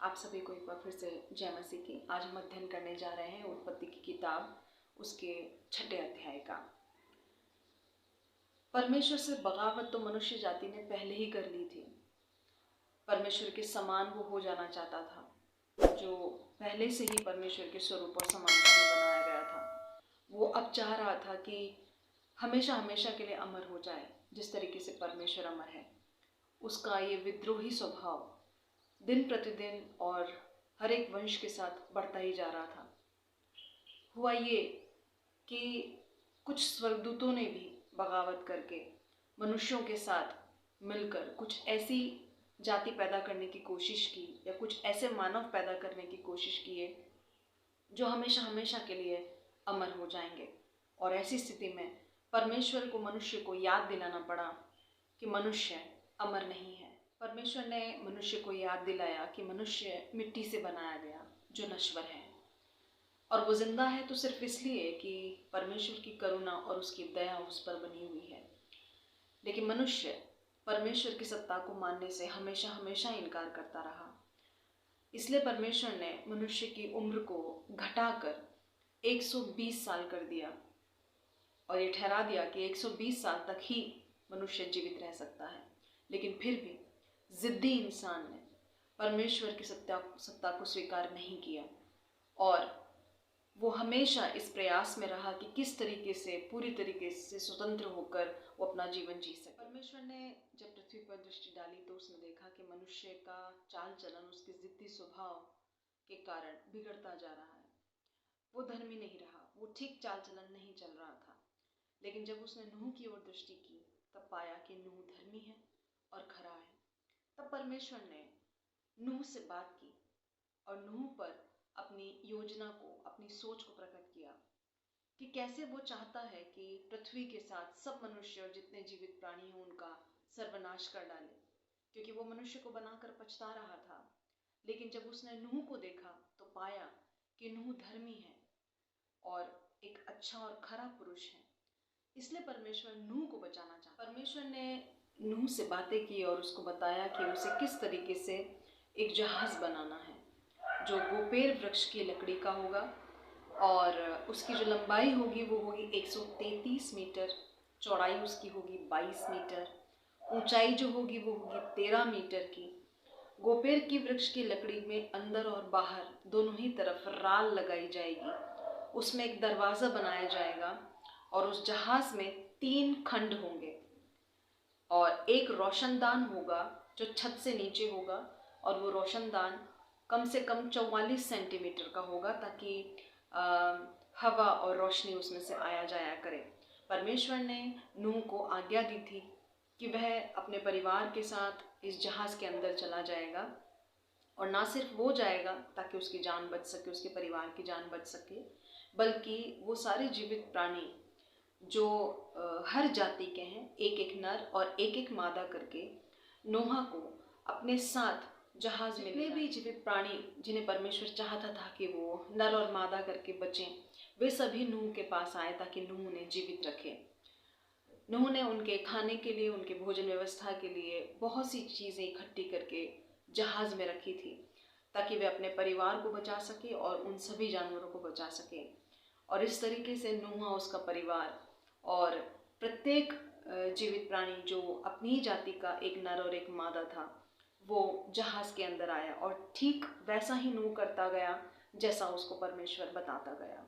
आप सभी को एक बार फिर से जय मसीह की। आज हम अध्ययन करने जा रहे हैं उत्पत्ति की किताब, उसके 6ठे अध्याय का। परमेश्वर से बगावत तो मनुष्य जाति ने पहले ही कर ली थी। परमेश्वर के समान वो हो जाना चाहता था, जो पहले से ही परमेश्वर के स्वरूप और समानता में बनाया गया था। वो अब चाह रहा था कि हमेशा हमेशा के लिए अमर हो जाए, जिस तरीके से परमेश्वर अमर है। उसका ये विद्रोही स्वभाव दिन प्रतिदिन और हर एक वंश के साथ बढ़ता ही जा रहा था। हुआ ये कि कुछ स्वर्गदूतों ने भी बगावत करके मनुष्यों के साथ मिलकर कुछ ऐसी जाति पैदा करने की कोशिश की, या कुछ ऐसे मानव पैदा करने की कोशिश की है जो हमेशा हमेशा के लिए अमर हो जाएंगे। और ऐसी स्थिति में परमेश्वर को मनुष्य को याद दिलाना पड़ा कि मनुष्य अमर नहीं है। परमेश्वर ने मनुष्य को याद दिलाया कि मनुष्य मिट्टी से बनाया गया, जो नश्वर है, और वो जिंदा है तो सिर्फ इसलिए कि परमेश्वर की करुणा और उसकी दया उस पर बनी हुई है। लेकिन मनुष्य परमेश्वर की सत्ता को मानने से हमेशा हमेशा इनकार करता रहा। इसलिए परमेश्वर ने मनुष्य की उम्र को घटाकर 120 साल कर दिया, और ये ठहरा दिया कि 120 साल तक ही मनुष्य जीवित रह सकता है। लेकिन फिर भी जिद्दी इंसान ने परमेश्वर की सत्ता को स्वीकार नहीं किया, और वो हमेशा इस प्रयास में रहा कि किस तरीके से पूरी तरीके से स्वतंत्र होकर वो अपना जीवन जी सके। परमेश्वर ने जब पृथ्वी पर दृष्टि डाली तो उसने देखा कि मनुष्य का चाल चलन उसके जिद्दी स्वभाव के कारण बिगड़ता जा रहा है। वो धर्मी नहीं रहा, वो ठीक चाल चलन नहीं चल रहा था। लेकिन जब उसने नूह की ओर दृष्टि की तब पाया कि नूह धर्मी है और खरा है। तब परमेश्वर ने नूह से बात की और नूह पर अपनी योजना को, अपनी सोच को प्रकट किया कि कैसे वो चाहता है कि पृथ्वी के साथ सब मनुष्य और जितने जीवित प्राणी हैं उनका सर्वनाश कर डाले, क्योंकि वो मनुष्य को बनाकर पछता रहा था। लेकिन जब उसने नूह को देखा तो पाया कि नूह धर्मी है और एक अच्छा और खरा पुरुष है। इसलिए परमेश्वर नूह को बचाना चाहता। परमेश्वर ने नूह से बातें की और उसको बताया कि उसे किस तरीके से एक जहाज बनाना है, जो गोपेर वृक्ष की लकड़ी का होगा, और उसकी जो लंबाई होगी वो होगी 133 मीटर, चौड़ाई उसकी होगी 22 मीटर, ऊंचाई जो होगी वो होगी 13 मीटर की। गोपेर की वृक्ष की लकड़ी में अंदर और बाहर दोनों ही तरफ राल लगाई जाएगी। उसमें एक दरवाज़ा बनाया जाएगा, और उस जहाज में 3 खंड होंगे, और एक रोशनदान होगा जो छत से नीचे होगा, और वो रोशनदान कम से कम 44 सेंटीमीटर का होगा, ताकि हवा और रोशनी उसमें से आया जाया करे। परमेश्वर ने नूह को आज्ञा दी थी कि वह अपने परिवार के साथ इस जहाज़ के अंदर चला जाएगा, और ना सिर्फ वो जाएगा ताकि उसकी जान बच सके, उसके परिवार की जान बच सके, बल्कि वो सारे जीवित प्राणी जो हर जाति के हैं, एक एक नर और एक एक मादा करके नोहा को अपने साथ जहाज में, जितने भी जीवित प्राणी जिन्हें परमेश्वर चाहता था कि वो नर और मादा करके बचें, वे सभी नूह के पास आए ताकि नूह उन्हें जीवित रखे। नूह ने उनके खाने के लिए, उनके भोजन व्यवस्था के लिए बहुत सी चीज़ें इकट्ठी करके जहाज में रखी थी, ताकि वे अपने परिवार को बचा सके और उन सभी जानवरों को बचा सके। और इस तरीके से नूह, उसका परिवार और प्रत्येक जीवित प्राणी जो अपनी जाति का एक नर और एक मादा था, वो जहाज के अंदर आया, और ठीक वैसा ही नूह करता गया जैसा उसको परमेश्वर बताता गया।